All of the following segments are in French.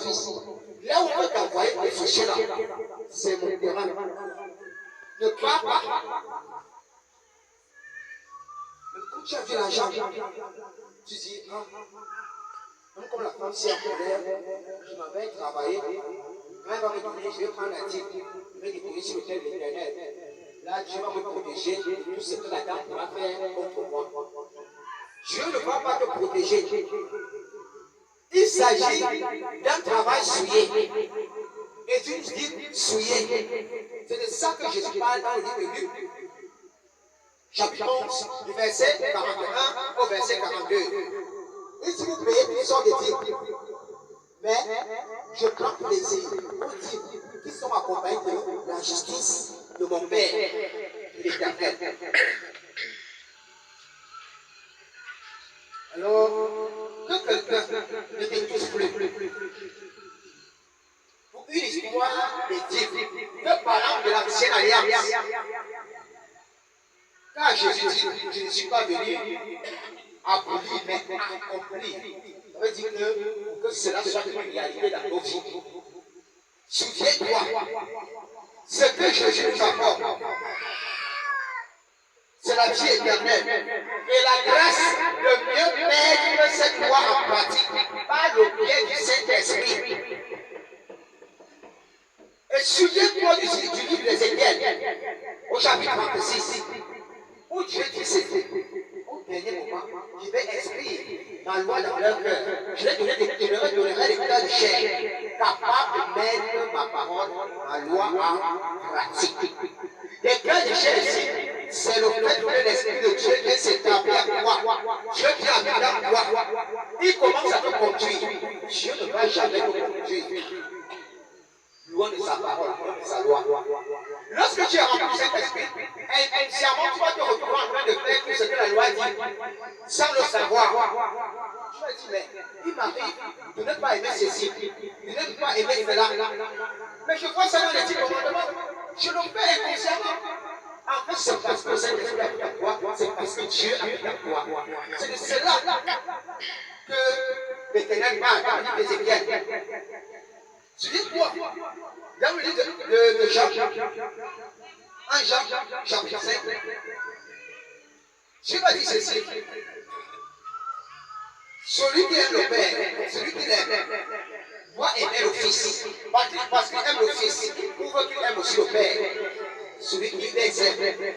fils. Là où on peut t'envoyer pour fâcher là, c'est mon terrain. Ne pars pas. Mais quand tu as vu l'argent, tu dis, ah, même comme la femme s'est en colère, je m'en vais travailler. Quand elle va me donner, je vais prendre la titre, je vais déposer sur le tel de l'Éternel. Là, Dieu va me protéger de tout ce que la dame va faire contre moi. Dieu ne va pas te protéger. Il s'agit d'un travail souillé. Et tu dis souillé. C'est de ça que Jésus parle dans le livre de Luc, chapitre 11, du verset 41 au verset 42. Et si vous payez toutes sortes de titres, mais je prends plaisir aux titres qui sont accompagnés de la justice de mon Père, l'Éternel. Alors, que quelqu'un ne te touche plus. Pour une histoire de titres, que parlant de l'ancienne alliance, car Jésus dit, je ne suis pas venu abolir, mais accomplir. Ça veut dire que pour que cela soit une réalité dans nos vies. Souviens-toi, ce que Jésus nous apporte, c'est la vie éternelle. Et la grâce de mieux mettre cette loi en pratique par le biais du Saint-Esprit. Et souviens-toi du livre d'Ézéchiel, au chapitre 36, où Dieu dit c'était au dernier moment, je vais inscrire ma loi dans leur cœur. Je leur donnerai des cœurs de chair, capables de mettre ma parole, ma loi en pratique. Des cœurs de chair ici, c'est le fait que l'Esprit de Dieu vient s'établir à toi. Dieu vient habiter en toi. Il commence à te conduire. Dieu ne va jamais te conduire. Loin de sa parole, loin de sa loi. Lorsque tu es rempli de cet esprit, inconsciemment, tu vas te retrouver en train de faire tout ce que la loi dit, sans le savoir. Tu vas dire, mais il m'arrive de ne pas aimer ceci, de ne pas aimer cela. Mais je vois ça dans les 10 commandements. Je le fais inconsciemment. En fait, c'est parce que c'est l'esprit habite en toi, c'est parce que Dieu habite en toi. C'est de cela que l'Éternel parle dans le livre d'Ézéchiel. Souviens-toi, dans le livre de Jean, en Jean, chapitre 5, Dieu va dire ceci. Celui qui aime le Père, celui qui l'aime, doit aimer le Fils. Parce qu'il aime le Fils, il prouve qu'il aime aussi le Père. Celui qui les aime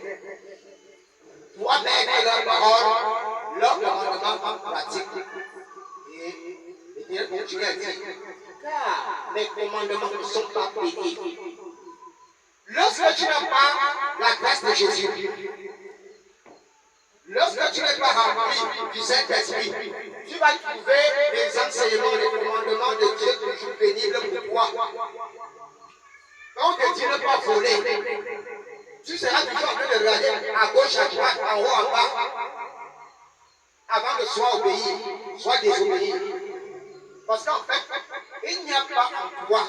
doit mettre leur parole, leur commandement en pratique. Et Dieu continue à dire, car mes commandements ne sont pas pénibles. Lorsque tu n'as pas la grâce de Jésus, lorsque tu n'es pas rempli du Saint-Esprit, tu vas trouver les enseignements, les commandements de Dieu toujours pénibles pour toi. Quand on te dit ne pas voler, tu seras toujours en train de regarder à gauche, à droite, en haut, en bas, avant de soit obéir, soit désobéir. Parce qu'en fait, il n'y a pas en toi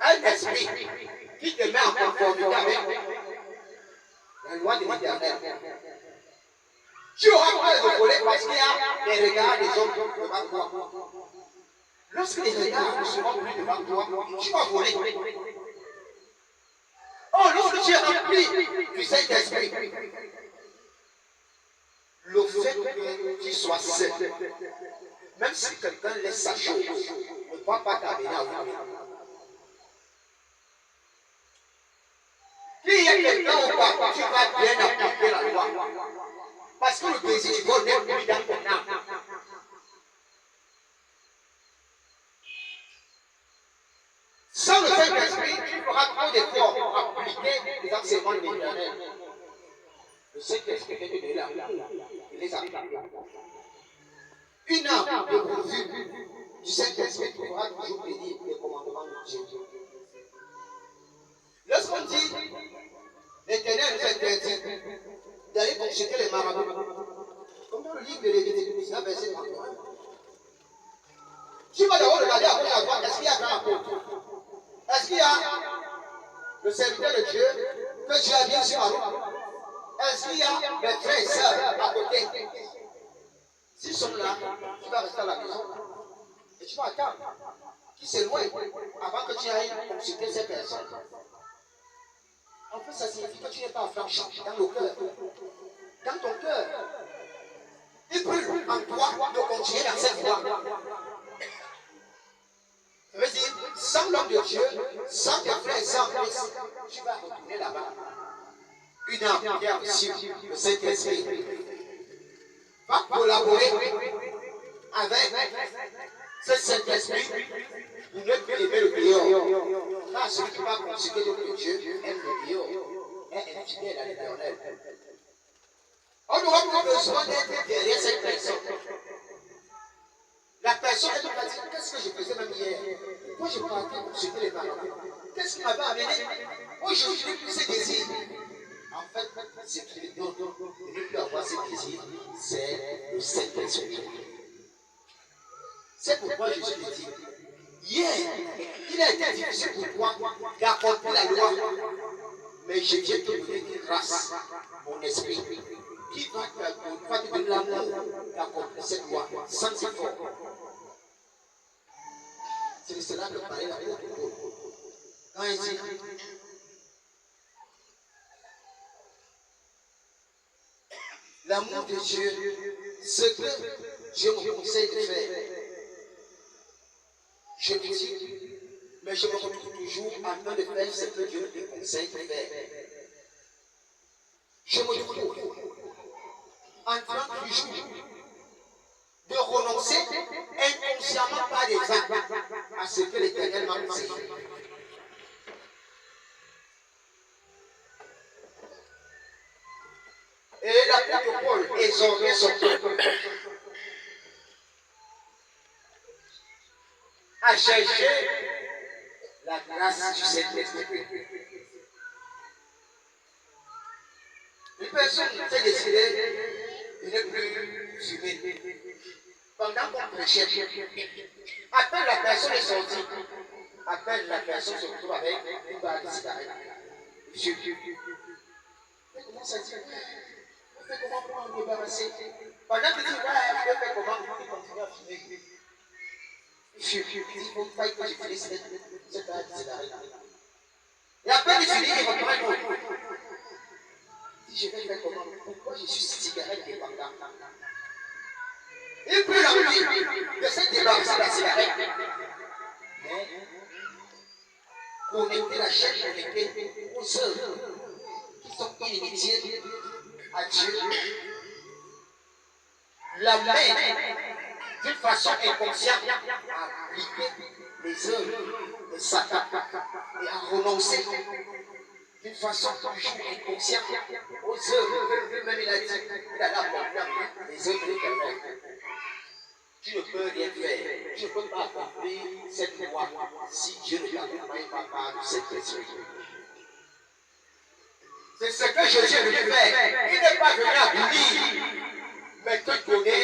un esprit qui te met en conformité avec la loi de l'Éternel. Tu auras peur de voler parce qu'il y a les regards des hommes devant toi. Lorsque les regards ne seront plus devant toi, tu vas voler. Oh, lorsque tu es rempli du Saint-Esprit, le fait que tu sois seul, même si quelqu'un laisse sa chose, ne va pas t'amener à vous. Qu'il y ait quelqu'un ou pas, tu vas bien appliquer la loi. Parce que le désir du vol n'est plus dans ton âme. Sans le Saint-Esprit, tu feras trop d'efforts pour appliquer les enseignements de l'Éternel. Le Saint-Esprit vient te donner la loi. Il les applique. Une âme dépourvue du Saint-Esprit trouvera toujours pénible les commandements de Dieu. Lorsqu'on dit l'Éternel nous interdit d'aller consulter les marabouts, comme dans le livre de Lévitique 19, verset 31, tu vas d'abord regarder à gauche à droite, est-ce qu'il y a grand apôtre? Est-ce qu'il y a le serviteur de Dieu que Dieu a mis sur la route? Est-ce qu'il y a mes frères et sœurs à côté? S'ils sont là, tu vas rester à la maison et tu vas attendre qu'ils c'est loin, avant que tu ailles consulter ces personnes. En fait, ça signifie que tu n'es pas affranchi dans le cœur. Dans ton cœur. Il brûle en toi de continuer dans cette voie. Ça veut dire, sans l'homme de Dieu, sans tes frères, sans Christ, tu vas retourner là-bas. Une âme qui a reçu le Saint-Esprit va collaborer avec ce Saint-Esprit pour ne plus aimer le dehors. Car celui qui va consulter notre Dieu aime le dehors, est infidèle à l'Éternel. On aura besoin d'être derrière cette personne. La personne elle va dire, qu'est-ce que je faisais même hier? Moi je partais consulter les parents. Qu'est-ce qui m'avait amené? Aujourd'hui, je n'ai plus ces désirs. En fait, ce qui lui donne de ne plus avoir ces désirs, c'est le Saint-Esprit. C'est pourquoi Jésus lui dit, hier, il a été difficile pour toi d'accomplir la loi, mais je viens te donner une grâce, mon esprit, qui va te donner l'amour d'accomplir cette loi sans effort. C'est de cela que parlait l'apôtre Paul. Quand il dit, l'amour de Dieu, ce que Dieu me conseille de faire, je me dis, mais je me retrouve toujours en train de faire ce que Dieu me conseille de faire. Je me trouve en train toujours de renoncer inconsciemment par des actes à ce que l'Éternel m'a conseillé. Et l'apôtre Paul exhortait son peuple à chercher la grâce du Saint-Esprit. Une personne s'est décidée de ne plus fumer. Pendant qu'on prêchait, à peine la personne est sortie, à peine la personne se retrouve avec une barre de cigarette. Monsieur, mais comment ça dit? On fait comment pour en débarrasser? Pendant que tu vas, je vais faire comment pour continuer à fumer? Monsieur, il faut pas que je finisse cette barre de cigarette. Et à peine il finit, il reprend un autre. Si je vais faire comment? Pourquoi je suis cigarette dépendant? Il peut l'envie de se débarrasser de la cigarette. Mais connecter la chair connectée aux œuvres qui sont inimitiées à Dieu. La main, d'une façon inconsciente, à appliquer les œuvres de Satan et à renoncer d'une façon toujours inconsciente aux œuvres que lui-même il a dit. Il a d'abord les œuvres de l'Éternel. Tu ne peux rien faire. Tu ne peux pas accomplir cette loi si Dieu ne t'accompagne pas par cette esprit. C'est ce que Jésus est venu faire. Il n'est pas venu abolir, mais te donner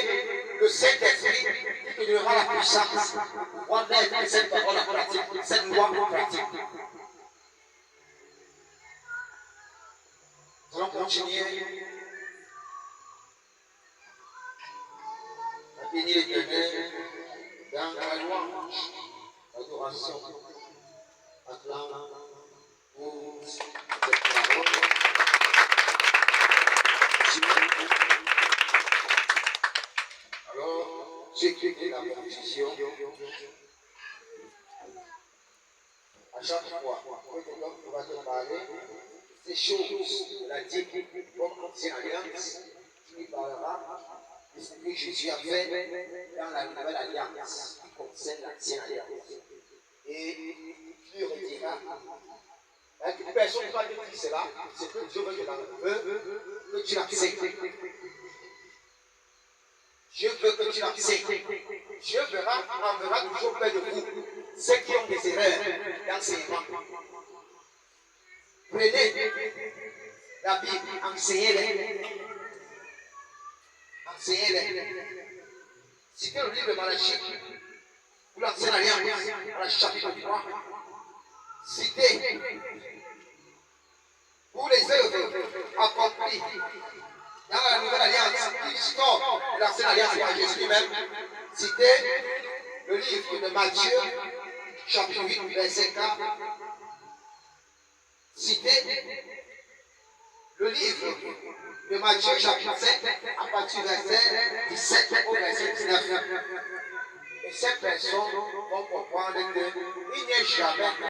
le Saint-Esprit qui te donnera la puissance pour pouvoir mettre cette parole en pratique, cette loi en pratique. Nous allons continuer à bénir l'Éternel dans la louange, l'adoration, acclame pour cette parole. Alors, ceux qui étaient dans la position, à chaque fois que quelqu'un va te parler, ces choses, la dit comme ancienne alliance, tu lui parleras de ce que Jésus a fait dans la nouvelle alliance qui concerne l'ancienne alliance. Et tu lui rediras. Une personne va te dire cela, c'est que Dieu veut que tu l'acceptes. Dieu veut que tu l'acceptes. Dieu enverra toujours près de vous ceux qui ont des erreurs d'enseignement. Prenez la Bible, enseignez-les. Enseignez-les. Citez le livre de Malachie, pour l'ancienne alliance, Malachie chapitre 3. Citez pour les œuvres accomplies dans la nouvelle alliance, qui sort de l'ancienne alliance par Jésus lui-même. Citez le livre de Matthieu, chapitre 8, verset 4, citer le livre de Matthieu, chapitre 7, à partir du verset 17 au verset 19. Et ces personnes vont comprendre qu'il n'y a jamais